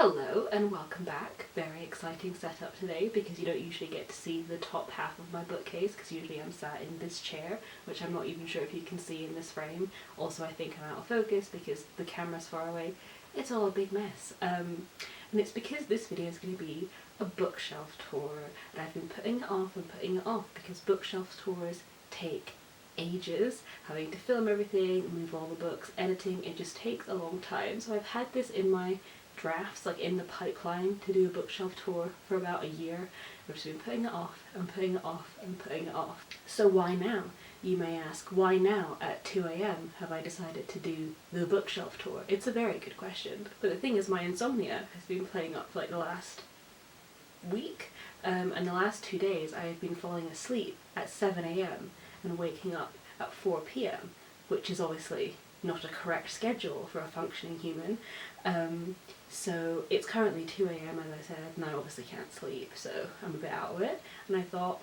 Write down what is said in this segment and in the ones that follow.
Hello and welcome back. Very exciting setup today because you don't usually get to see the top half of my bookcase because usually I'm sat in this chair, which I'm not even sure if you can see in this frame. Also, I think I'm out of focus because the camera's far away. It's all a big mess. And it's because this video is going to be a bookshelf tour, and I've been putting it off and putting it off because bookshelf tours take ages. Having to film everything, move all the books, editing, it just takes a long time. So I've had this in my drafts, like in the pipeline, to do a bookshelf tour for about a year. I've just been putting it off and putting it off and putting it off. So why now? You may ask, why now at 2 a.m. have I decided to do the bookshelf tour? It's a very good question. But the thing is, my insomnia has been playing up for like the last week, and the last 2 days I've been falling asleep at 7 a.m. and waking up at 4 p.m, which is obviously not a correct schedule for a functioning human. So it's currently 2 a.m. as I said, and I obviously can't sleep, so I'm a bit out of it, and I thought,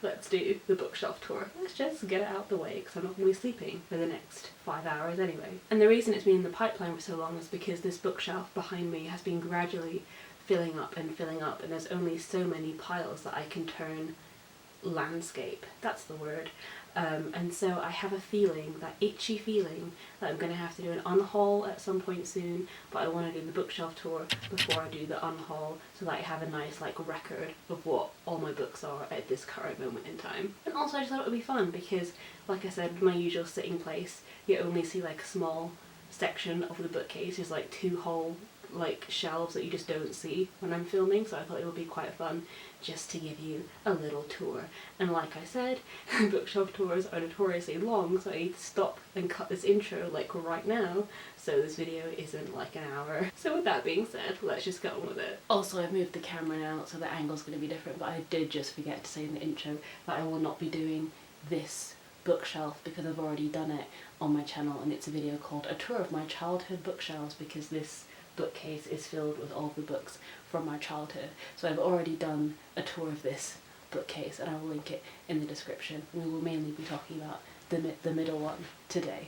let's do the bookshelf tour. Let's just get it out the way, because I'm not going to be sleeping for the next 5 hours anyway. And the reason it's been in the pipeline for so long is because this bookshelf behind me has been gradually filling up, and there's only so many piles that I can turn landscape. That's the word. And so I have a feeling, that itchy feeling, that I'm going to have to do an unhaul at some point soon, but I want to do the bookshelf tour before I do the unhaul so that I have a nice record of what all my books are at this current moment in time. And also I just thought it would be fun because, like I said, my usual sitting place, you only see a small section of the bookcase. There's two whole shelves that you just don't see when I'm filming, so I thought it would be quite fun just to give you a little tour. And like I said, bookshelf tours are notoriously long, so I need to stop and cut this intro right now, so this video isn't an hour. So with that being said, let's just get on with it. Also, I've moved the camera now, so the angle's going to be different, but I did just forget to say in the intro that I will not be doing this bookshelf because I've already done it on my channel, and it's a video called A Tour of My Childhood Bookshelves, because this bookcase is filled with all the books from my childhood. So I've already done a tour of this bookcase, and I will link it in the description. We will mainly be talking about the middle one today.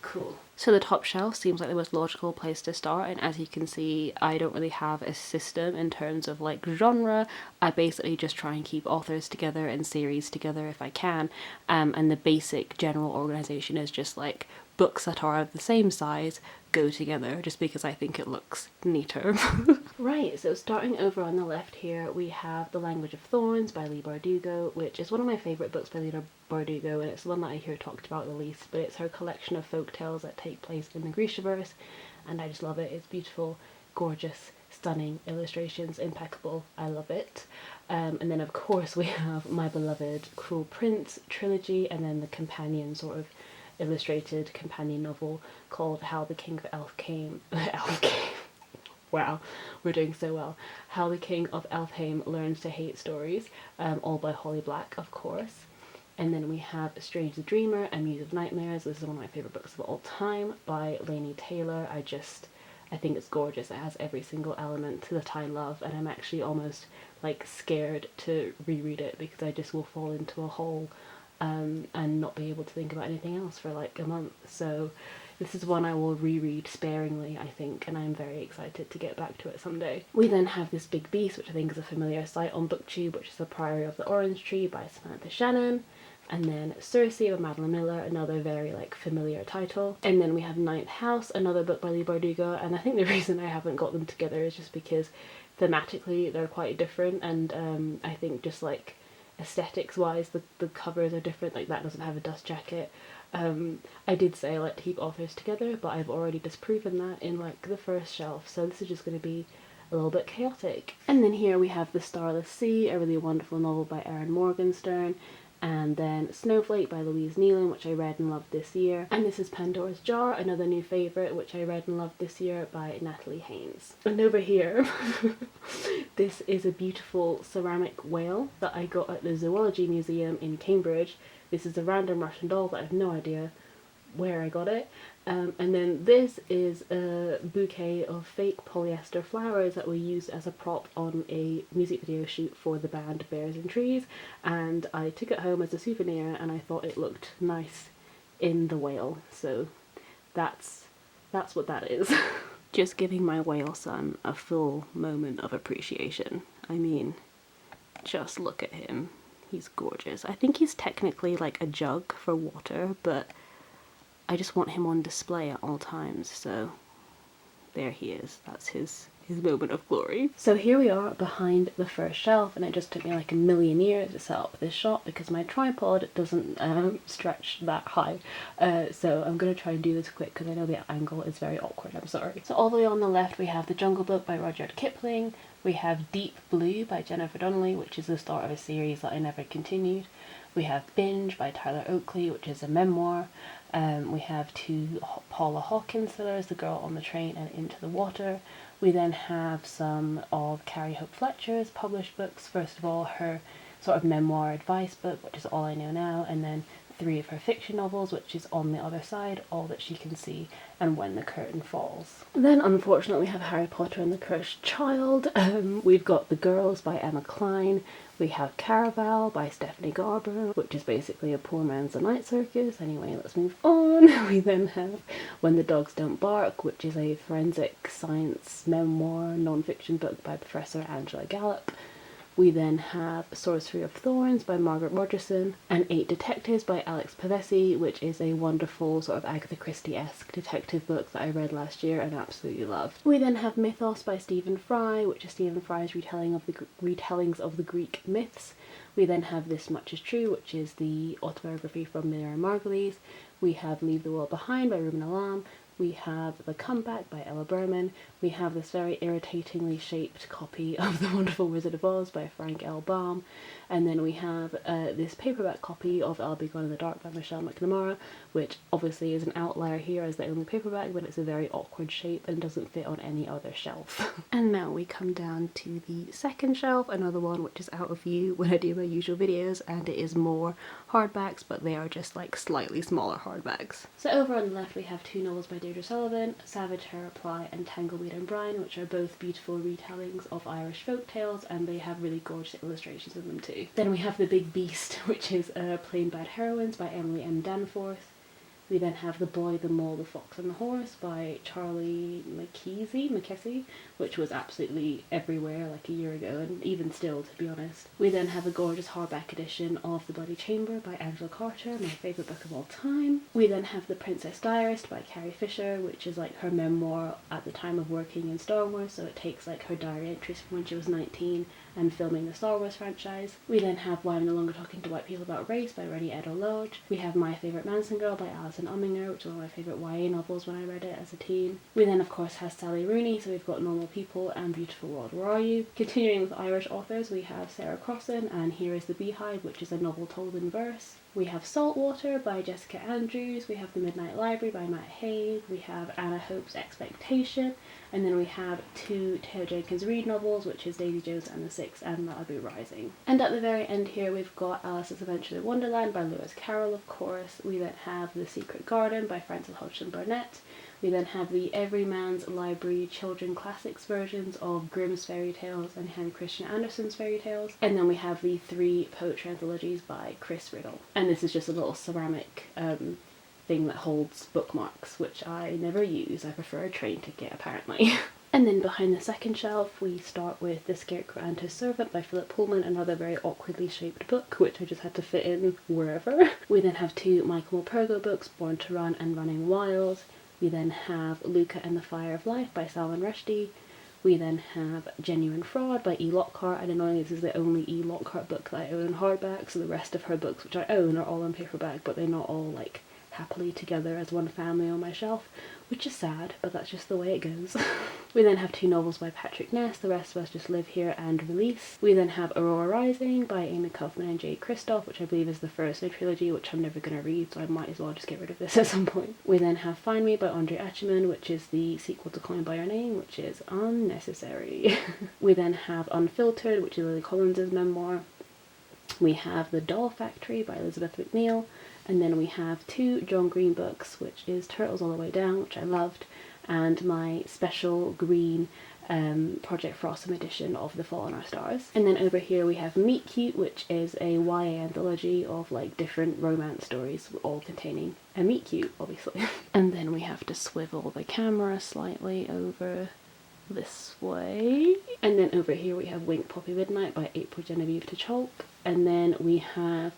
Cool. So the top shelf seems like the most logical place to start, and as you can see, I don't really have a system in terms of genre. I basically just try and keep authors together and series together if I can, and the basic general organization is just books that are of the same size go together, just because I think it looks neater. Right, so starting over on the left here, we have The Language of Thorns by Leigh Bardugo, which is one of my favourite books by Leigh Bardugo, and it's the one that I hear talked about the least, but it's her collection of folk tales that take place in the Grishaverse, and I just love it. It's beautiful, gorgeous, stunning illustrations, impeccable. I love it. And then of course we have my beloved Cruel Prince trilogy, and then the companion illustrated companion novel called How the King of Elfcame. Wow, we're doing so well. How the King of Elfhame Learns to Hate Stories, all by Holly Black, of course. And then we have Strange the Dreamer and Muse of Nightmares. This is one of my favourite books of all time by Laini Taylor. I think it's gorgeous. It has every single element that I love, and I'm actually almost scared to reread it because I just will fall into a hole and not be able to think about anything else for a month. So this is one I will reread sparingly, I think, and I'm very excited to get back to it someday. We then have This Big Beast, which I think is a familiar sight on BookTube, which is The Priory of the Orange Tree by Samantha Shannon. And then Circe by Madeline Miller, another very familiar title. And then we have Ninth House, another book by Leigh Bardugo, and I think the reason I haven't got them together is just because thematically they're quite different, and I think just aesthetics wise the covers are different. That doesn't have a dust jacket. I did say I like to keep authors together, but I've already disproven that in the first shelf, so this is just going to be a little bit chaotic. And then here we have The Starless Sea, a really wonderful novel by Erin Morgenstern, and then Snowflake by Louise Nealon, which I read and loved this year. And this is Pandora's Jar, another new favourite, which I read and loved this year by Natalie Haynes. And over here, this is a beautiful ceramic whale that I got at the Zoology Museum in Cambridge. This is a random Russian doll that I have no idea where I got it. And then this is a bouquet of fake polyester flowers that were used as a prop on a music video shoot for the band Bears and Trees, and I took it home as a souvenir and I thought it looked nice in the whale, so that's what that is. Just giving my whale son a full moment of appreciation. I mean, just look at him. He's gorgeous. I think he's technically like a jug for water, but I just want him on display at all times, so there he is. That's his moment of glory. So here we are behind the first shelf, and it just took me like a million years to set up this shot because my tripod doesn't stretch that high. So I'm going to try and do this quick because I know the angle is very awkward, I'm sorry. So all the way on the left we have The Jungle Book by Rudyard Kipling. We have Deep Blue by Jennifer Donnelly, which is the start of a series that I never continued. We have Binge by Tyler Oakley, which is a memoir. We have two Paula Hawkins thrillers, The Girl on the Train and Into the Water. We then have some of Carrie Hope Fletcher's published books. First of all, her sort of memoir advice book, which is All I Know Now, and then 3 of her fiction novels, which is On the Other Side, All That She Can See, and When the Curtain Falls. Then unfortunately we have Harry Potter and the Cursed Child. We've got The Girls by Emma Cline. We have Caraval by Stephanie Garber, which is basically a poor man's The Night Circus. Anyway, let's move on. We then have When the Dogs Don't Bark, which is a forensic science memoir non-fiction book by Professor Angela Gallup. We then have Sorcery of Thorns by Margaret Rogerson, and 8 Detectives by Alex Pavesi, which is a wonderful sort of Agatha Christie-esque detective book that I read last year and absolutely loved. We then have Mythos by Stephen Fry, which is Stephen Fry's retellings of the Greek myths. We then have This Much Is True, which is the autobiography from Miriam Margolyes. We have Leave the World Behind by Ruben Alam. We have The Comeback by Ella Berman. We have this very irritatingly shaped copy of The Wonderful Wizard of Oz by Frank L. Baum. And then we have this paperback copy of I'll Be Gone in the Dark by Michelle McNamara, which obviously is an outlier here as the only paperback, but it's a very awkward shape and doesn't fit on any other shelf. And now we come down to the second shelf, another one which is out of view when I do my usual videos, and it is more hardbacks, but they are just like slightly smaller hardbacks. So over on the left we have 2 novels by Deirdre Sullivan, Savage Hair Reply and Tangleweed and Brine, which are both beautiful retellings of Irish folk tales, and they have really gorgeous illustrations in them too. Then we have The Big Beast, which is Plain Bad Heroines by Emily M. Danforth. We then have The Boy, the Mole, the Fox and the Horse by Charlie Mackesy, which was absolutely everywhere like a year ago, and even still, to be honest. We then have a gorgeous hardback edition of The Bloody Chamber by Angela Carter, my favourite book of all time. We then have The Princess Diarist by Carrie Fisher, which is like her memoir at the time of working in Star Wars, so it takes like her diary entries from when she was 19 and filming the Star Wars franchise. We then have Why I'm No Longer Talking to White People About Race by Rennie Edo Lodge. We have My Favourite Manson Girl by Alison Umminger, which is one of my favourite YA novels when I read it as a teen. We then of course have Sally Rooney, so we've got Normal People and Beautiful World, Where Are You? Continuing with Irish authors, we have Sarah Crossan and Here Is the Beehive, which is a novel told in verse. We have Saltwater by Jessica Andrews. We have The Midnight Library by Matt Haig. We have Anna Hope's Expectation. And then we have 2 Taylor Jenkins Reid novels, which is Daisy Jones and the Six and Malibu Rising. And at the very end here we've got Alice's Adventure in Wonderland by Lewis Carroll, of course. We then have The Secret Garden by Frances Hodgson Burnett. We then have the Everyman's Library Children Classics versions of Grimm's Fairy Tales and Hans Christian Andersen's fairy tales. And then we have the 3 poetry anthologies by Chris Riddle. And this is just a little ceramic thing that holds bookmarks, which I never use. I prefer a train ticket, apparently. And then behind the second shelf we start with The Scarecrow and His Servant by Philip Pullman, another very awkwardly shaped book, which I just had to fit in wherever. We then have 2 Michael Morpurgo books, Born to Run and Running Wild. We then have Luca and the Fire of Life by Salman Rushdie. We then have Genuine Fraud by E. Lockhart, and annoyingly this is the only E. Lockhart book that I own in hardback, so the rest of her books which I own are all in paperback, but they're not all like happily together as one family on my shelf, which is sad, but that's just the way it goes. We then have 2 novels by Patrick Ness, The Rest of Us Just Live Here and Release. We then have Aurora Rising by Amy Kaufman and Jay Kristoff, which I believe is the first in a trilogy, which I'm never going to read, so I might as well just get rid of this at some point. We then have Find Me by Andre Achiman, which is the sequel to Call Me By Your Name, which is unnecessary. We then have Unfiltered, which is Lily Collins' memoir. We have The Doll Factory by Elizabeth McNeil. And then we have 2 John Green books, which is Turtles All the Way Down, which I loved, and my special green Project Frostum edition of The Fault in Our Stars. And then over here we have Meet Cute, which is a YA anthology of like different romance stories, all containing a meet cute, obviously. And then we have to swivel the camera slightly over this way. And then over here we have Wink Poppy Midnight by April Genevieve to Chalk. And then we have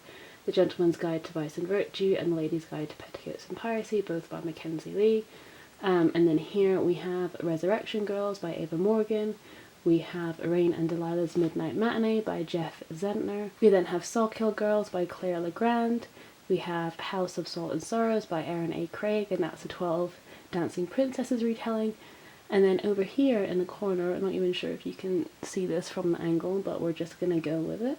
The Gentleman's Guide to Vice and Virtue and The Lady's Guide to Petticoats and Piracy, both by Mackenzie Lee. And then here we have Resurrection Girls by Ava Morgan. We have Rain and Delilah's Midnight Matinee by Jeff Zentner. We then have Sawkill Girls by Claire Legrand. We have House of Salt and Sorrows by Erin A. Craig, and that's a 12 Dancing Princesses retelling. And then over here in the corner, I'm not even sure if you can see this from the angle, but we're just gonna go with it,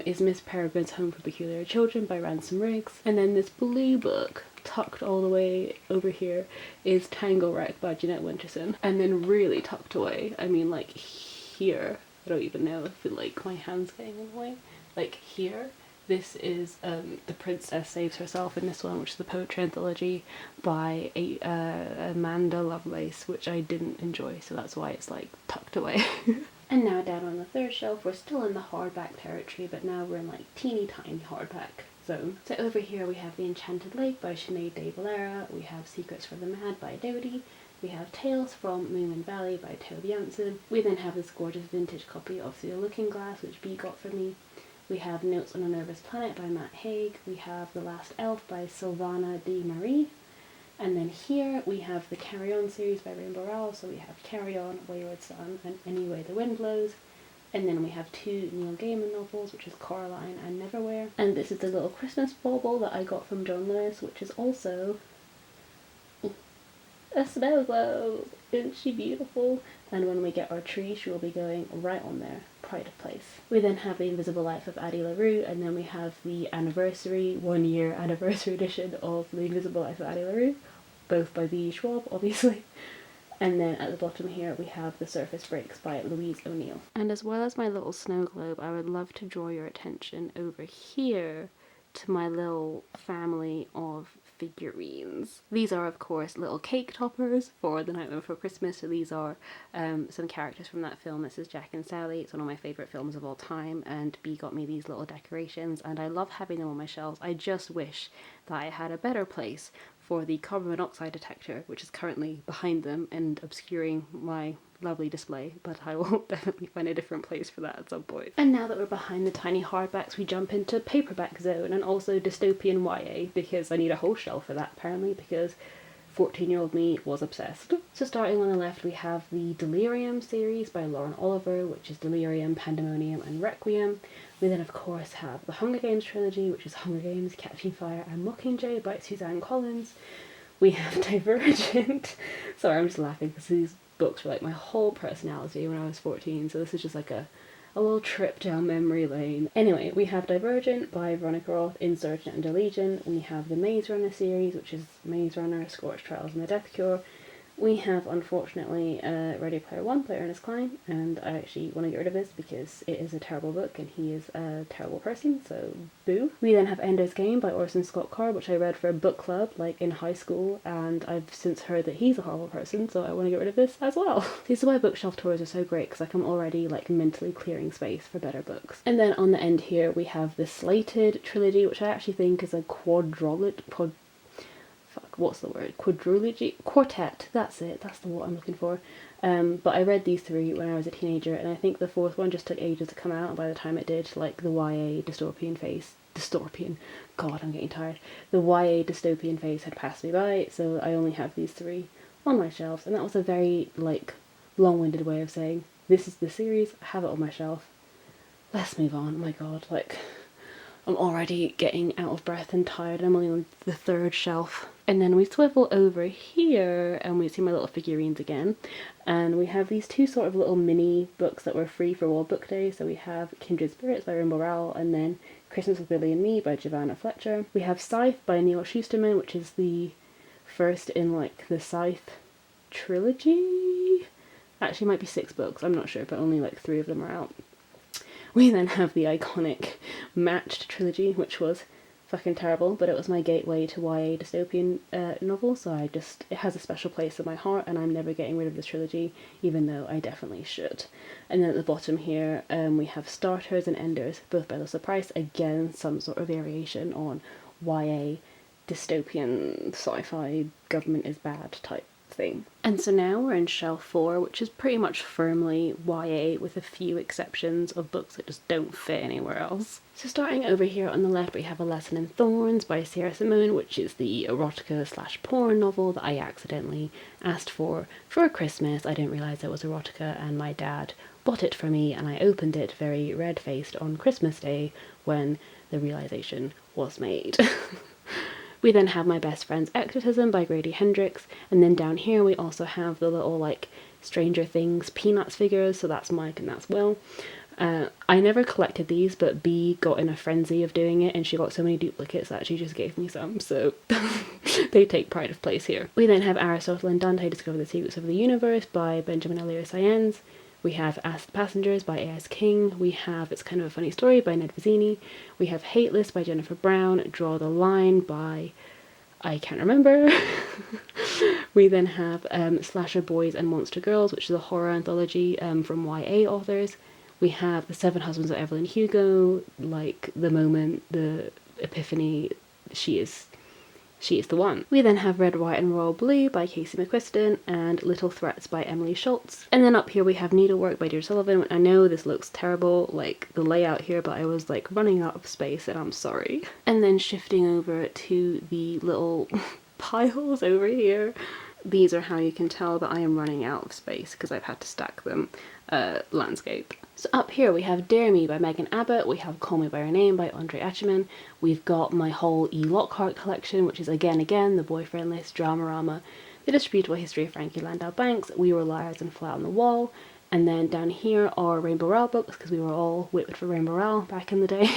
is Miss Peregrine's Home for Peculiar Children by Ransom Riggs. And then this blue book, tucked all the way over here, is Tangle Wreck by Jeanette Winterson. And then really tucked away, I mean like here, I don't even know if like my hand's getting in the way, like here, this is The Princess Saves Herself in this one, which is the poetry anthology by Amanda Lovelace, which I didn't enjoy, so that's why it's like tucked away. And now down on the third shelf, we're still in the hardback territory, but now we're in like teeny tiny hardback zone. So over here we have The Enchanted Lake by Sinead de Valera, we have Secrets for the Mad by Dodie, we have Tales from Moonwind Valley by Tobe Janssen, we then have this gorgeous vintage copy of The Looking Glass, which B got for me. We have Notes on a Nervous Planet by Matt Haig, we have The Last Elf by Sylvana de Marie, and then here we have the Carry On series by Rainbow Rowell, so we have Carry On, Wayward Son, and Any Way the Wind Blows. And then we have two Neil Gaiman novels, which is Coraline and Neverwhere. And this is the little Christmas bauble that I got from John Lewis, which is also a snow globe. Isn't she beautiful? And when we get our tree, she will be going right on there. Pride of place. We then have The Invisible Life of Addie LaRue, and then we have the anniversary, 1 year anniversary edition of The Invisible Life of Addie LaRue, both by B. Schwab, obviously. And then at the bottom here we have The Surface Breaks by Louise O'Neill. And as well as my little snow globe, I would love to draw your attention over here to my little family of figurines. These are of course little cake toppers for The Nightmare Before Christmas, so these are some characters from that film. This is Jack and Sally. It's one of my favourite films of all time, and B got me these little decorations and I love having them on my shelves. I just wish that I had a better place for the carbon monoxide detector, which is currently behind them and obscuring my lovely display, but I will definitely find a different place for that at some point. And now that we're behind the tiny hardbacks, we jump into paperback zone and also dystopian YA, because I need a whole shelf for that apparently, because 14-year-old me was obsessed. So starting on the left we have the Delirium series by Lauren Oliver, which is Delirium, Pandemonium and Requiem. We then of course have the Hunger Games trilogy, which is Hunger Games, Catching Fire and Mockingjay by Suzanne Collins. We have Divergent. Sorry, I'm just laughing because these books were like my whole personality when I was 14, so this is just like a little trip down memory lane. Anyway, we have Divergent by Veronica Roth, Insurgent and Allegiant. We have the Maze Runner series, which is Maze Runner, Scorched Trials and the Death Cure. We have, unfortunately, Ready Player One by Ernest Cline, and I actually want to get rid of this because it is a terrible book and he is a terrible person, so boo. We then have Ender's Game by Orson Scott Card, which I read for a book club, like, in high school, and I've since heard that he's a horrible person, so I want to get rid of this as well. These are why bookshelf tours are so great, because like, I'm already, like, mentally clearing space for better books. And then on the end here, we have the Slated trilogy, which I actually think is a quadrilogy, quartet, that's it, that's the word I'm looking for. But I read these three when I was a teenager, and I think the fourth one just took ages to come out, and by the time it did, like, the YA dystopian phase, god, I'm getting tired, the YA dystopian phase had passed me by, so I only have these three on my shelves, and that was a very, like, long-winded way of saying, this is the series, I have it on my shelf, let's move on. Oh my god, like, I'm already getting out of breath and tired. I'm only on the third shelf. And then we swivel over here and we see my little figurines again. And we have these two sort of little mini books that were free for World Book Day. So we have Kindred Spirits by Rainbow Rowell and then Christmas with Billy and Me by Giovanna Fletcher. We have Scythe by Neil Schusterman, which is the first in like the Scythe trilogy. Actually, it might be 6 books, I'm not sure, but only like 3 of them are out. We then have the iconic Matched trilogy, which was fucking terrible, but it was my gateway to YA dystopian novel, so it has a special place in my heart, and I'm never getting rid of this trilogy, even though I definitely should. And then at the bottom here, we have Starters and Enders, both by Alyssa Price, again, some sort of variation on YA dystopian sci-fi government is bad type thing. And so now we're in shelf 4, which is pretty much firmly YA with a few exceptions of books that just don't fit anywhere else. So starting over here on the left, we have A Lesson in Thorns by Sarah Simone, which is the erotica / porn novel that I accidentally asked for Christmas. I didn't realise it was erotica, and my dad bought it for me, and I opened it very red-faced on Christmas Day when the realisation was made. We then have My Best Friend's Eclecticism by Grady Hendrix, and then down here we also have the little, like, Stranger Things Peanuts figures, so that's Mike and that's Will. I never collected these, but B got in a frenzy of doing it, and she got so many duplicates that she just gave me some, so they take pride of place here. We then have Aristotle and Dante Discover the Secrets of the Universe by Benjamin Elias Saenz. We have Ask the Passengers by A.S. King. We have It's Kind of a Funny Story by Ned Vizzini. We have Hateless by Jennifer Brown. Draw the Line by... I can't remember. We then have Slasher Boys and Monster Girls, which is a horror anthology from YA authors. We have The Seven Husbands of Evelyn Hugo, like the moment, the epiphany, she is the one. We then have Red, White and Royal Blue by Casey McQuiston and Little Threats by Emily Schultz. And then up here we have Needlework by Deirdre Sullivan. I know this looks terrible, like the layout here, but I was like running out of space and I'm sorry. And then shifting over to the little piles over here. These are how you can tell that I am running out of space because I've had to stack them. Landscape. So up here we have Dare Me by Megan Abbott, we have Call Me By Your Name by Andre Achiman, we've got my whole E. Lockhart collection, which is again, The Boyfriend List, Dramarama, The Disputable History of Frankie Landau Banks, We Were Liars and Fly on the Wall, and then down here are Rainbow Rowell books, because we were all whipped for Rainbow Rowell back in the day.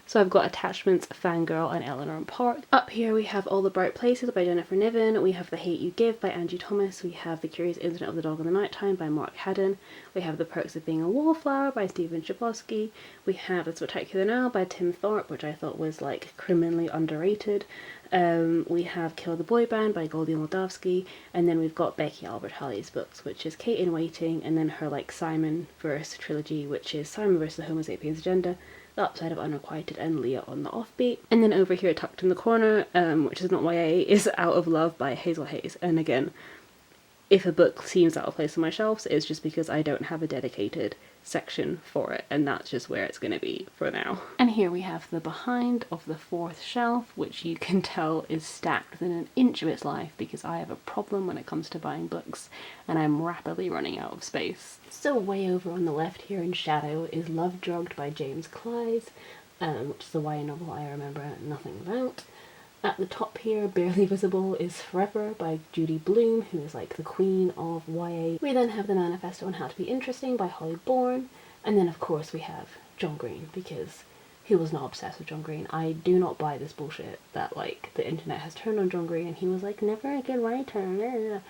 So I've got Attachments, Fangirl, and Eleanor and Park. Up here we have All the Bright Places by Jennifer Niven, we have The Hate You Give by Angie Thomas, we have The Curious Incident of the Dog in the Nighttime by Mark Haddon, we have The Perks of Being a Wallflower by Stephen Chbosky, we have The Spectacular Now by Tim Thorpe, which I thought was like criminally underrated. We have Kill the Boy Band by Goldie Moldavsky, and then we've got Becky Albert Halley's books, which is Kate in Waiting, and then her like Simon verse trilogy, which is Simon vs. the Homo Sapiens Agenda, The Upside of Unrequited, and Leah on the Offbeat. And then over here tucked in the corner, which is not YA, is Out of Love by Hazel Hayes. And again, if a book seems out of place on my shelves, it's just because I don't have a dedicated section for it, and that's just where it's going to be for now. And here we have the behind of the 4th shelf, which you can tell is stacked within an inch of its life because I have a problem when it comes to buying books and I'm rapidly running out of space. So way over on the left here in shadow is Love Drugged by James Clyde, which is a YA novel I remember nothing about. At the top here, barely visible, is Forever by Judy Blume, who is like the queen of YA. We then have The Manifesto on How to Be Interesting by Holly Bourne, and then of course we have John Green, because who was not obsessed with John Green? I do not buy this bullshit that like the internet has turned on John Green and he was like never a good writer.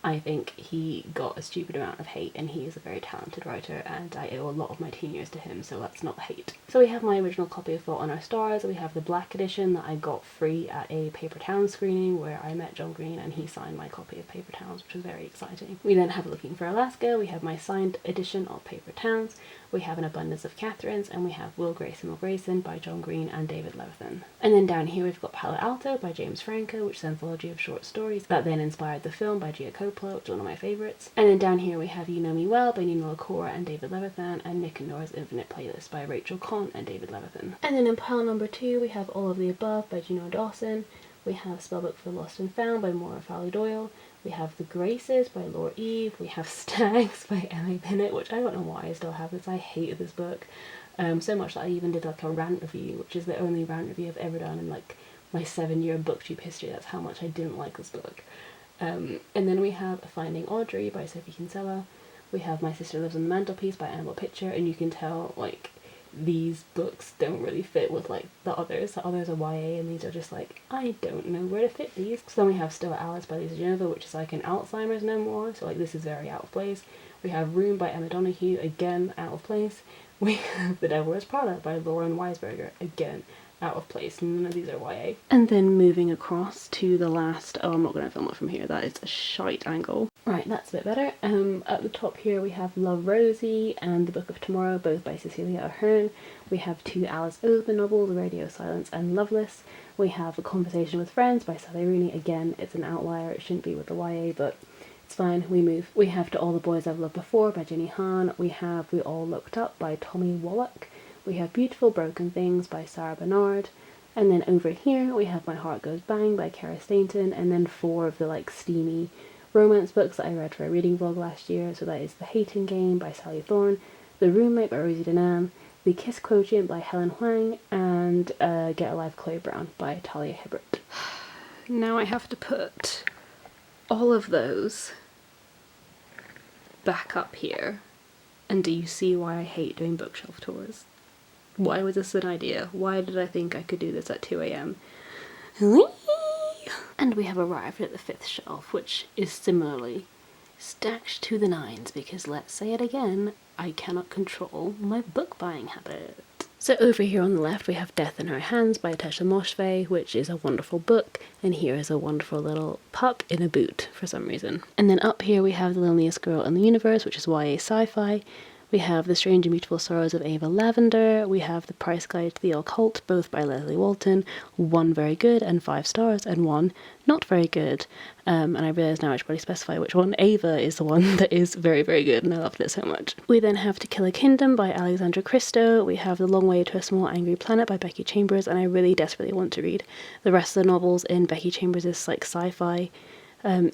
I think he got a stupid amount of hate, and he is a very talented writer, and I owe a lot of my teen years to him, so that's not hate. So we have my original copy of Fault in Our Stars, we have the black edition that I got free at a Paper Towns screening where I met John Green and he signed my copy of Paper Towns, which was very exciting. We then have Looking for Alaska, we have my signed edition of Paper Towns, we have An Abundance of Catherines, and we have Will Grayson Will Grayson by John Green and David Levithan. And then down here we've got Palo Alto by James Franco, which is an anthology of short stories that then inspired the film by Gia Coppola, which is one of my favourites. And then down here we have You Know Me Well by Nina LaCour and David Levithan, and Nick and Nora's Infinite Playlist by Rachel Kahn and David Levithan. And then in pile number 2 we have All of the Above by Juno Dawson, we have Spellbook for the Lost and Found by Maura Fowler Doyle, we have The Graces by Laura Eve, we have Stags by Emma Bennett, which I don't know why I still have this, I hated this book. So much that I even did like a rant review, which is the only rant review I've ever done in like my 7-year booktube history. That's how much I didn't like this book. And then we have Finding Audrey by Sophie Kinsella, we have My Sister Lives on the Mantelpiece by Annabelle Pitcher, and you can tell like these books don't really fit with like the others. The others are YA and these are just like, I don't know where to fit these. So then we have Still Alice by Lisa Genova, which is like an Alzheimer's memoir, so like this is very out of place. We have Room by Emma Donoghue, again out of place. We have The Devil Wears Prada by Lauren Weisberger, again out of place. None of these are YA. And then moving across to the last, oh, I'm not going to film it from here, that is a shite angle. Right, that's a bit better. At the top here we have Love, Rosie and The Book of Tomorrow, both by Cecilia Ahern. We have 2 Alice Oseman novels, Radio Silence and Loveless. We have A Conversation with Friends by Sally Rooney. Again, it's an outlier, it shouldn't be with the YA, but it's fine, we move. We have To All the Boys I've Loved Before by Jenny Han. We have We All Looked Up by Tommy Wallach. We have Beautiful Broken Things by Sarah Bernard. And then over here we have My Heart Goes Bang by Kara Stainton, and then 4 of the like steamy romance books that I read for a reading vlog last year. So that is The Hating Game by Sally Thorne, The Roommate by Rosie Denan, The Kiss Quotient by Helen Huang, and Get a Life Chloe Brown by Talia Hibbert. Now I have to put all of those back up here. And do you see why I hate doing bookshelf tours? Why was this an idea? Why did I think I could do this at 2 AM? And we have arrived at the 5th shelf, which is similarly stacked to the 9s because, let's say it again, I cannot control my book buying habit. So over here on the left we have Death in Her Hands by Tesha Moshfegh, which is a wonderful book, and here is a wonderful little pup in a boot for some reason. And then up here we have The Loneliest Girl in the Universe, which is YA sci-fi. We have The Strange and Beautiful Sorrows of Ava Lavender. We have The Price Guide to the Occult, both by Leslie Walton. 1 very good and 5 stars, and 1 not very good. And I realise now I should probably specify which one. Ava is the one that is very, very good, and I loved it so much. We then have To Kill a Kingdom by Alexandra Christo. We have The Long Way to a Small Angry Planet by Becky Chambers, and I really desperately want to read the rest of the novels in Becky Chambers' like sci-fi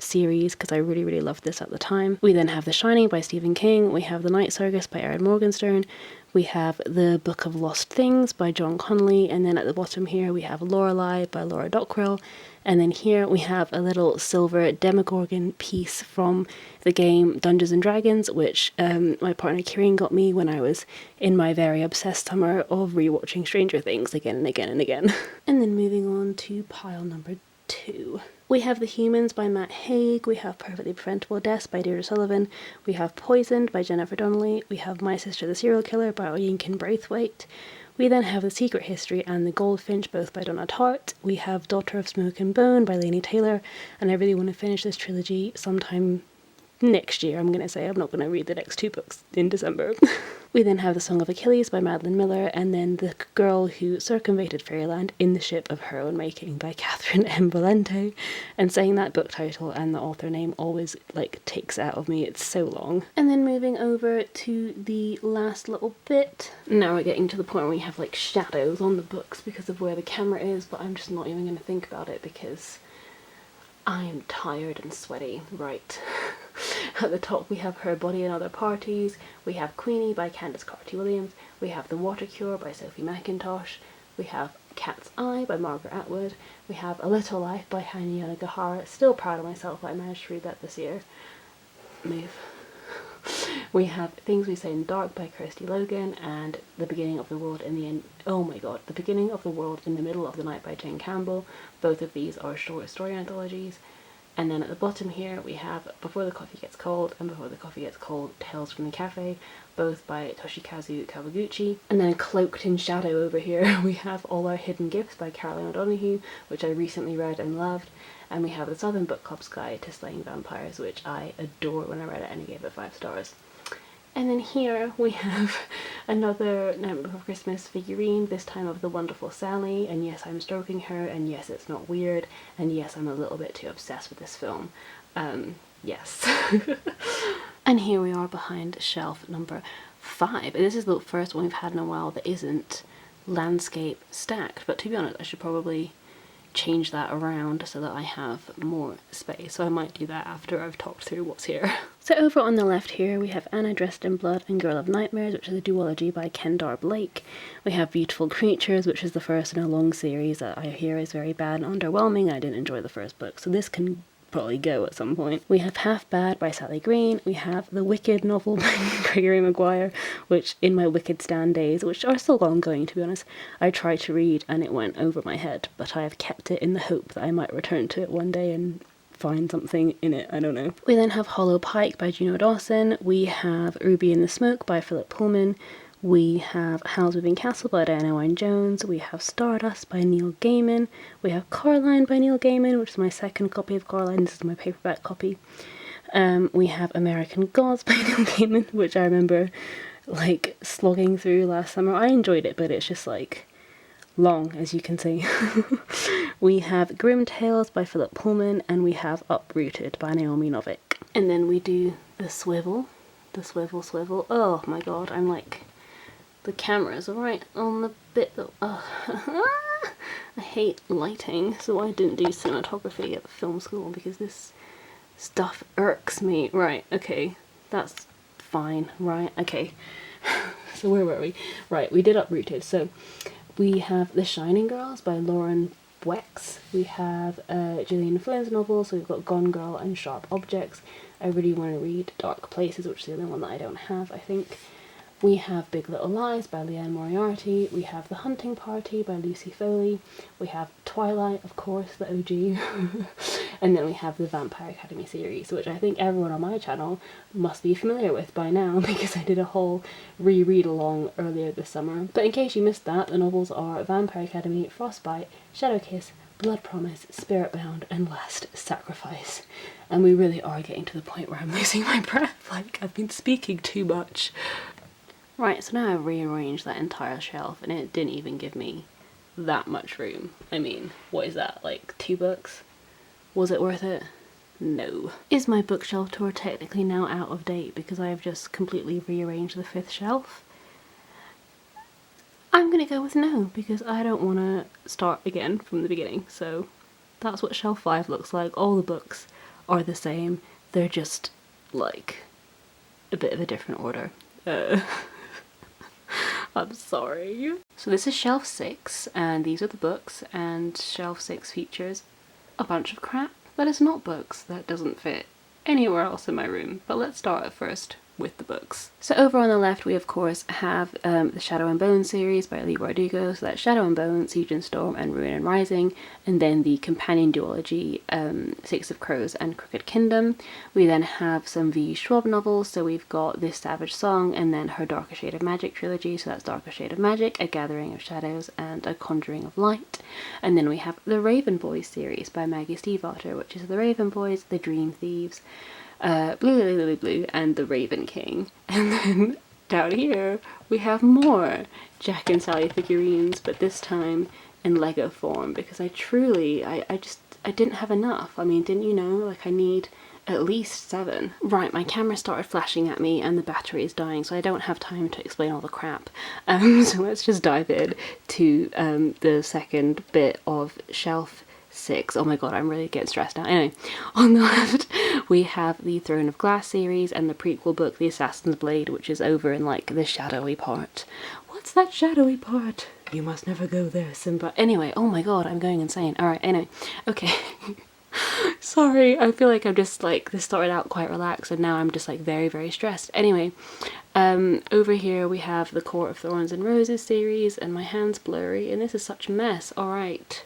series, because I really, really loved this at the time. We then have The Shining by Stephen King. We have The Night Circus by Erin Morgenstern. We have The Book of Lost Things by John Connolly, and then at the bottom here we have Lorelei by Laura Dockrell, and then here we have a little silver Demogorgon piece from the game Dungeons and Dragons, which my partner Kieran got me when I was in my very obsessed summer of rewatching Stranger Things again and again and again. And then moving on to pile number 2. We have The Humans by Matt Haig. We have Perfectly Preventable Deaths by Deirdre Sullivan. We have Poisoned by Jennifer Donnelly. We have My Sister the Serial Killer by Oyinkan Braithwaite. We then have The Secret History and The Goldfinch, both by Donna Tartt. We have Daughter of Smoke and Bone by Laini Taylor, and I really want to finish this trilogy sometime next year. I'm going to say I'm not going to read the next 2 books in December. We then have The Song of Achilles by Madeline Miller, and then The Girl Who Circumvented Fairyland in the Ship of Her Own Making by Catherine M. Valente. And saying that book title and the author name always like takes it out of me, it's so long. And then moving over to the last little bit. Now we're getting to the point where we have like shadows on the books because of where the camera is, but I'm just not even going to think about it because I am tired and sweaty. Right. At the top we have Her Body and Other Parties. We have Queenie by Candice Carty-Williams. We have The Water Cure by Sophie McIntosh. We have Cat's Eye by Margaret Atwood. We have A Little Life by Hanya Yanagihara. Still proud of myself that I managed to read that this year. Move. We have Things We Say in the Dark by Kirsty Logan, and The Beginning of the World in the End. Oh my god, The Beginning of the World in the Middle of the Night by Jane Campbell. Both of these are short story anthologies. And then at the bottom here we have Before the Coffee Gets Cold and Before the Coffee Gets Cold, Tales from the Cafe, both by Toshikazu Kawaguchi. And then cloaked in shadow over here we have All Our Hidden Gifts by Caroline O'Donoghue, which I recently read and loved. And we have The Southern Book Club's Guide to Slaying Vampires, which I adored when I read it and gave it 5 stars. And then here we have another Nightmare Before Christmas figurine, this time of the wonderful Sally, and yes, I'm stroking her, and yes, it's not weird, and yes, I'm a little bit too obsessed with this film. Yes. And here we are behind shelf number 5. This is the first one we've had in a while that isn't landscape stacked, but to be honest, I should probably change that around so that I have more space, so I might do that after I've talked through what's here. So over on the left here we have Anna Dressed in Blood and Girl of Nightmares, which is a duology by Kendar Blake. We have Beautiful Creatures, which is the first in a long series that I hear is very bad and underwhelming. I didn't enjoy the first book, so this can probably go at some point. We have Half Bad by Sally Green. We have The Wicked novel by Gregory Maguire, which in my Wicked Stan days, which are still ongoing to be honest, I tried to read and it went over my head, but I have kept it in the hope that I might return to it one day and find something in it, I don't know. We then have Hollow Pike by Juno Dawson. We have Ruby in the Smoke by Philip Pullman. We have Howl's Moving Castle by Diana Wynne Jones. We have Stardust by Neil Gaiman. We have Coraline by Neil Gaiman, which is my second copy of Coraline. This is my paperback copy. We have American Gods by Neil Gaiman, which I remember like slogging through last summer. I enjoyed it, but it's just like long, as you can see. We have Grim Tales by Philip Pullman, and we have Uprooted by Naomi Novik. And then we do the swivel. Oh my god, I'm like, the camera's right on the bit that, I hate lighting, so I didn't do cinematography at film school because this stuff irks me. Right, okay, that's fine, right, okay. So where were we? Right, we did Uprooted. So we have The Shining Girls by Lauren Wex. We have Gillian Flynn's novels, so we've got Gone Girl and Sharp Objects. I really want to read Dark Places, which is the only one that I don't have, I think. We have Big Little Lies by Leanne Moriarty. We have The Hunting Party by Lucy Foley. We have Twilight, of course, the OG. And then we have the Vampire Academy series, which I think everyone on my channel must be familiar with by now because I did a whole reread along earlier this summer. But in case you missed that, the novels are Vampire Academy, Frostbite, Shadow Kiss, Blood Promise, Spirit Bound, and Last Sacrifice. And we really are getting to the point where I'm losing my breath, like I've been speaking too much. Right, so now I've rearranged that entire shelf and it didn't even give me that much room. I mean, what is that, like 2 books? Was it worth it? No. Is my bookshelf tour technically now out of date because I have just completely rearranged the 5th shelf? I'm gonna go with no, because I don't want to start again from the beginning. So that's what shelf 5 looks like. All the books are the same. They're just like a bit of a different order. I'm sorry. So this is shelf 6, and these are the books, and shelf 6 features a bunch of crap that is not books that doesn't fit anywhere else in my room. But let's start at first with the books. So over on the left we of course have the Shadow and Bone series by Lee Bardugo, so that's Shadow and Bone, Siege and Storm, and Ruin and Rising, and then the companion duology Six of Crows and Crooked Kingdom. We then have some V. Schwab novels, so we've got This Savage Song and then her Darker Shade of Magic trilogy, so that's Darker Shade of Magic, A Gathering of Shadows, and A Conjuring of Light. And then we have the Raven Boys series by Maggie Stiefvater, which is The Raven Boys, The Dream Thieves, Blue, and The Raven King. And then down here we have more Jack and Sally figurines, but this time in Lego form, because I didn't have enough. I mean, didn't you know, like I need at least 7. Right, my camera started flashing at me and the battery is dying, so I don't have time to explain all the crap. So let's just dive in to the second bit of shelf 6. Oh my god, I'm really getting stressed now. Anyway, on the left we have the Throne of Glass series and the prequel book The Assassin's Blade, which is over in like the shadowy part. What's that shadowy part? You must never go there, Simba. Anyway, oh my god, I'm going insane. Alright, anyway, okay. Sorry, I feel like I'm just like, this started out quite relaxed and now I'm just like very, very stressed. Anyway, over here we have the Court of Thorns and Roses series, and my hand's blurry and this is such a mess. Alright.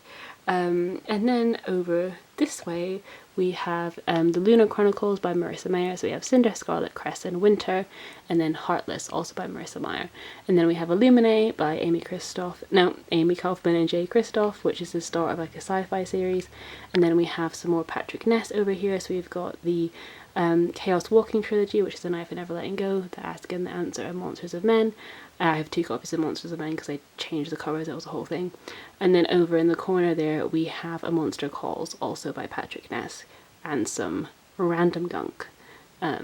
And then over this way we have the Lunar Chronicles by Marissa Meyer, so we have Cinder, Scarlet, Cress and Winter, and then Heartless, also by Marissa Meyer. And then we have Illuminae by Amy Kaufman and Jay Kristoff, which is the start of like a sci-fi series. And then we have some more Patrick Ness over here, so we've got the Chaos Walking trilogy, which is The Knife and Never Letting Go, The Ask and the Answer, and Monsters of Men. I have 2 copies of Monsters of Men because I changed the covers, that was the whole thing. And then over in the corner there we have A Monster Calls, also by Patrick Ness, and some random gunk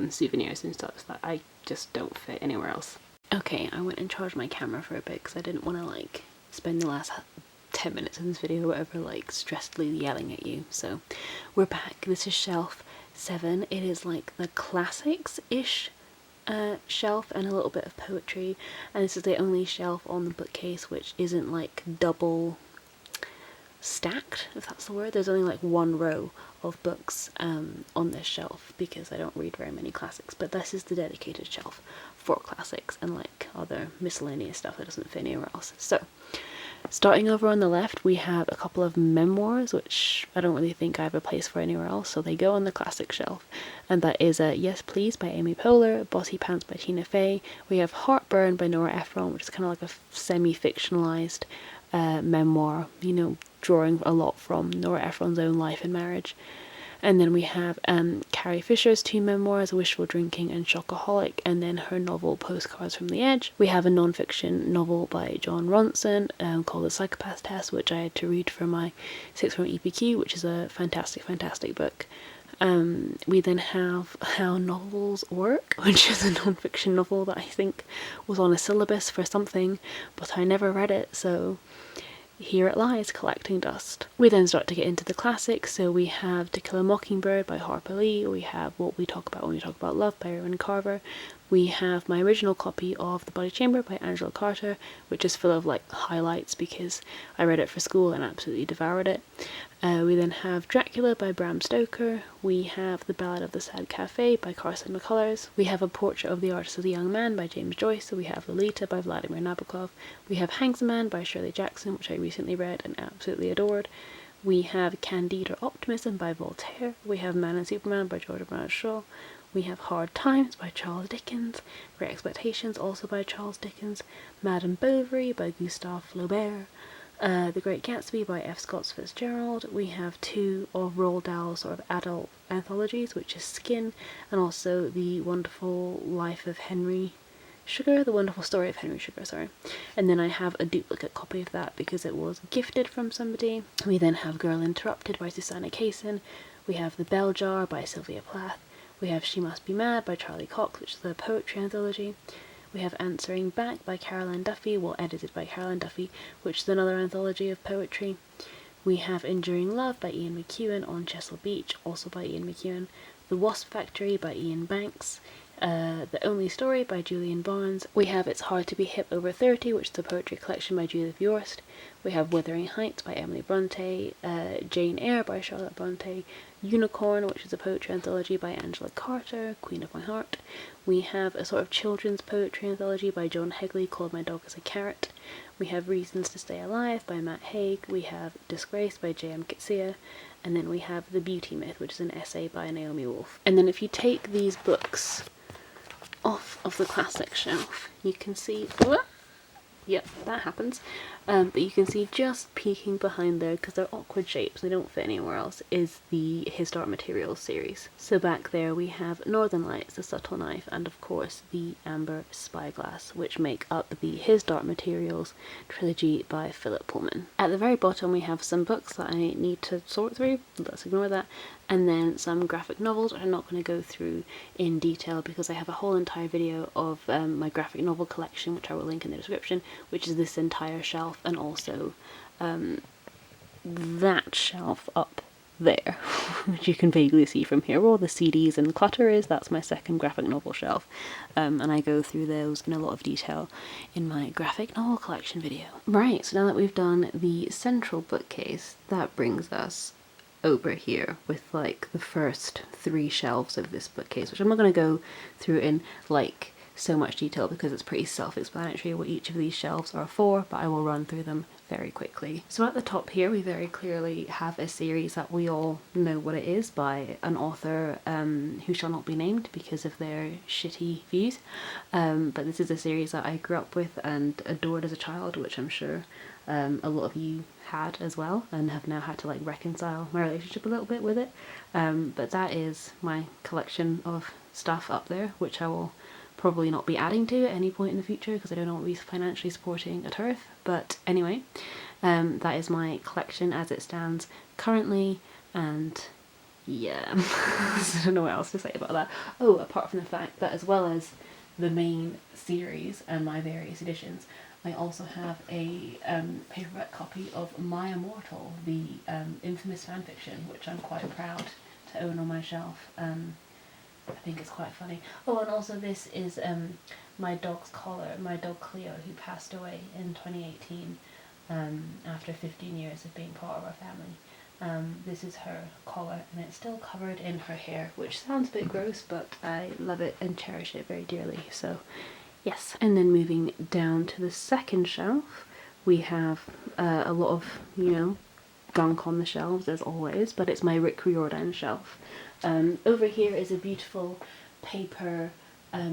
souvenirs and stuff that I just don't fit anywhere else. Okay, I went and charged my camera for a bit because I didn't want to like spend the last 10 minutes of this video or whatever like stressedly yelling at you. So we're back. This is shelf 7. It is like the classics-ish shelf and a little bit of poetry, and this is the only shelf on the bookcase which isn't like double stacked, if that's the word. There's only like 1 row of books on this shelf because I don't read very many classics, but this is the dedicated shelf for classics and like other miscellaneous stuff that doesn't fit anywhere else. So Starting over on the left, we have a couple of memoirs, which I don't really think I have a place for anywhere else, so they go on the classic shelf. And that is Yes Please by Amy Poehler, Bossy Pants by Tina Fey. We have Heartburn by Nora Ephron, which is kind of like a semi-fictionalized memoir, you know, drawing a lot from Nora Ephron's own life and marriage. And then we have Carrie Fisher's two memoirs, Wishful Drinking and Shockaholic, and then her novel Postcards from the Edge. We have a non-fiction novel by John Ronson called The Psychopath Test, which I had to read for my sixth form EPQ, which is a fantastic, fantastic book. We then have How Novels Work, which is a non-fiction novel that I think was on a syllabus for something, but I never read it, so here it lies, collecting dust. We then start to get into the classics, so we have To Kill a Mockingbird by Harper Lee, we have What We Talk About When We Talk About Love by Erwin Carver, we have my original copy of The Body Chamber by Angela Carter, which is full of like highlights because I read it for school and absolutely devoured it. We then have Dracula by Bram Stoker, we have The Ballad of the Sad Cafe by Carson McCullers, we have A Portrait of the Artist of the Young Man by James Joyce, we have Lolita by Vladimir Nabokov, we have Hangman by Shirley Jackson, which I recently read and absolutely adored, we have Candide or Optimism by Voltaire, we have Man and Superman by George Bernard Shaw, we have Hard Times by Charles Dickens, Great Expectations also by Charles Dickens, Madame Bovary by Gustave Flaubert, The Great Gatsby by F. Scott Fitzgerald. We have two of Roald Dahl's sort of adult anthologies, which is Skin, and also The Wonderful Life of Henry Sugar, The Wonderful Story of Henry Sugar, sorry. And then I have a duplicate copy of that because it was gifted from somebody. We then have Girl Interrupted by Susanna Kaysen. We have The Bell Jar by Sylvia Plath. We have She Must Be Mad by Charlie Cox, which is a poetry anthology. We have Answering Back by Caroline Duffy, well edited by Caroline Duffy, which is another anthology of poetry. We have Enduring Love by Ian McEwan on Chesil Beach, also by Ian McEwan. The Wasp Factory by Ian Banks. The Only Story by Julian Barnes. We have It's Hard to Be Hip Over 30, which is a poetry collection by Judith Yorst. We have Wuthering Heights by Emily Bronte, Jane Eyre by Charlotte Bronte, Unicorn, which is a poetry anthology by Angela Carter, Queen of My Heart. We have a sort of children's poetry anthology by John Hegley called My Dog is a Carrot. We have Reasons to Stay Alive by Matt Haig. We have Disgrace by J.M. Kitsia. And then we have The Beauty Myth, which is an essay by Naomi Wolf. And then if you take these books off of the classic shelf, you can see... Yep, that happens. But you can see just peeking behind there, because they're awkward shapes, they don't fit anywhere else, is the His Dark Materials series. So back there we have Northern Lights, The Subtle Knife, and of course the Amber Spyglass, which make up the His Dark Materials trilogy by Philip Pullman. At the very bottom we have some books that I need to sort through, let's ignore that, and then some graphic novels, which I'm not going to go through in detail because I have a whole entire video of my graphic novel collection, which I will link in the description, which is this entire shelf, and also that shelf up there, which you can vaguely see from here, where all the CDs and clutter is. That's my second graphic novel shelf, and I go through those in a lot of detail in my graphic novel collection video. Right, so now that we've done the central bookcase, that brings us over here with like the first three shelves of this bookcase, which I'm not going to go through in like so much detail because it's pretty self-explanatory what each of these shelves are for, but I will run through them very quickly. So at the top here we very clearly have a series that we all know what it is, by an author who shall not be named because of their shitty views, but this is a series that I grew up with and adored as a child, which I'm sure a lot of you had as well and have now had to like reconcile my relationship a little bit with it, but that is my collection of stuff up there, which I will probably not be adding to at any point in the future because I don't want to be financially supporting a turf. But anyway, that is my collection as it stands currently, and yeah, I don't know what else to say about that. Oh, apart from the fact that as well as the main series and my various editions, I also have a paperback copy of My Immortal, the infamous fanfiction, which I'm quite proud to own on my shelf. I think it's quite funny. Oh, and also this is my dog's collar, my dog Cleo, who passed away in 2018 after 15 years of being part of our family. This is her collar, and it's still covered in her hair, which sounds a bit gross, but I love it and cherish it very dearly, so yes. And then moving down to the second shelf, we have a lot of, you know, gunk on the shelves as always, but it's my Rick Riordan shelf. Over here is a beautiful paper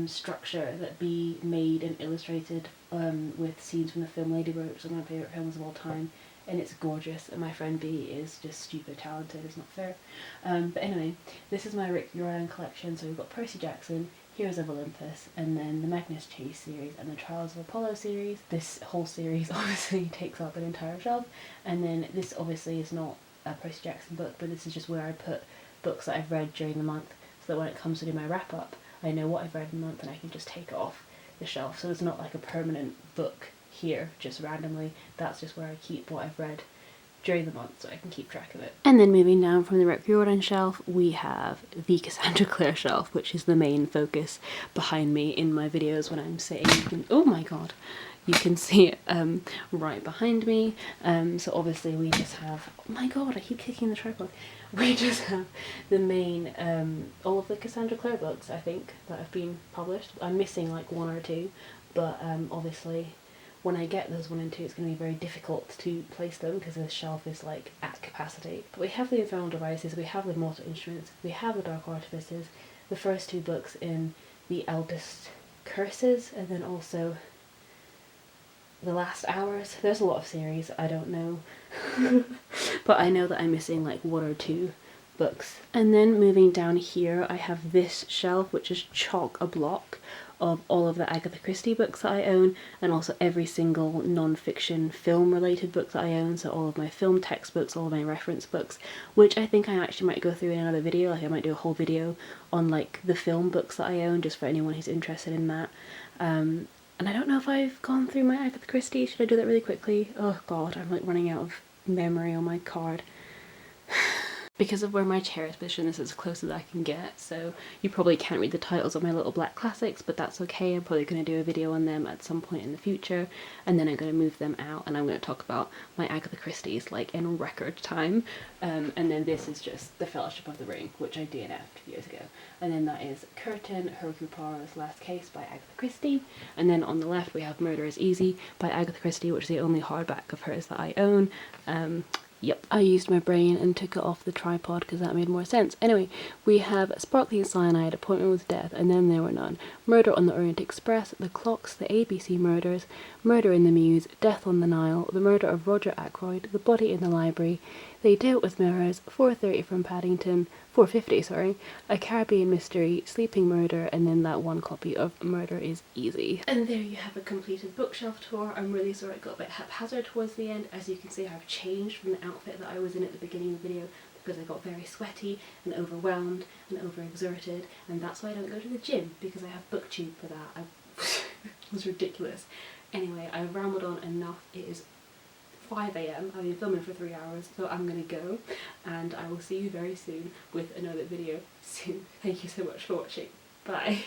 structure that Bea made and illustrated with scenes from the film Lady Bird, which is one of my favourite films of all time, and it's gorgeous, and my friend Bea is just stupid talented, it's not fair. But anyway, this is my Rick Riordan collection. So we've got Percy Jackson, Heroes of Olympus, and then the Magnus Chase series and the Trials of Apollo series. This whole series obviously takes up an entire shelf, and then this obviously is not a Percy Jackson book, but this is just where I put books that I've read during the month, so that when it comes to do my wrap up, I know what I've read in the month and I can just take it off the shelf. So it's not like a permanent book here just randomly. That's just where I keep what I've read during the month, so I can keep track of it. And then moving down from the Rick Riordan shelf, we have the Cassandra Clare shelf, which is the main focus behind me in my videos when I'm sitting. Oh my god, you can see it right behind me. So obviously we just have, oh my god, I keep kicking the tripod. We just have the main, all of the Cassandra Clare books, I think, that have been published. I'm missing like one or two, but obviously when I get those 1 and 2, it's going to be very difficult to place them because the shelf is like at capacity. But we have the Infernal Devices, we have the Mortal Instruments, we have the Dark Artifices, the first 2 books in the Eldest Curses, and then also the Last Hours. There's a lot of series, I don't know. But I know that I'm missing like 1 or 2 books. And then moving down here, I have this shelf, which is chock-a-block of all of the Agatha Christie books that I own, and also every single non-fiction film-related book that I own, so all of my film textbooks, all of my reference books, which I think I actually might go through in another video. Like I might do a whole video on like the film books that I own, just for anyone who's interested in that. And I don't know if I've gone through my Agatha Christie. Should I do that really quickly? Oh god, I'm like running out of memory on my card. Because of where my chair is positioned, this is as close as I can get, so you probably can't read the titles of my little black classics, but that's okay. I'm probably going to do a video on them at some point in the future, and then I'm going to move them out, and I'm going to talk about my Agatha Christie's like in record time. And then this is just The Fellowship of the Ring, which I DNF'd years ago. And then that is Curtain, Hercule Poirot's Last Case by Agatha Christie. And then on the left we have Murder is Easy by Agatha Christie, which is the only hardback of hers that I own. Yep, I used my brain and took it off the tripod because that made more sense. Anyway, we have Sparkling Cyanide, Appointment with Death, and Then There Were None, Murder on the Orient Express, The Clocks, The ABC Murders, Murder in the Mews, Death on the Nile, The Murder of Roger Ackroyd, The Body in the Library, They Do It with Mirrors, 4:30 from Paddington, 4:50, sorry, A Caribbean Mystery, Sleeping Murder, and then that one copy of Murder is Easy. And there you have a completed bookshelf tour. I'm really sorry it got a bit haphazard towards the end. As you can see, I've changed from the outfit that I was in at the beginning of the video because I got very sweaty and overwhelmed and overexerted, and that's why I don't go to the gym, because I have booktube for that. It was ridiculous. Anyway, I've rambled on enough. It is 5 AM. I've been filming for 3 hours, so I'm gonna go, and I will see you very soon with another video soon. Thank you so much for watching. Bye.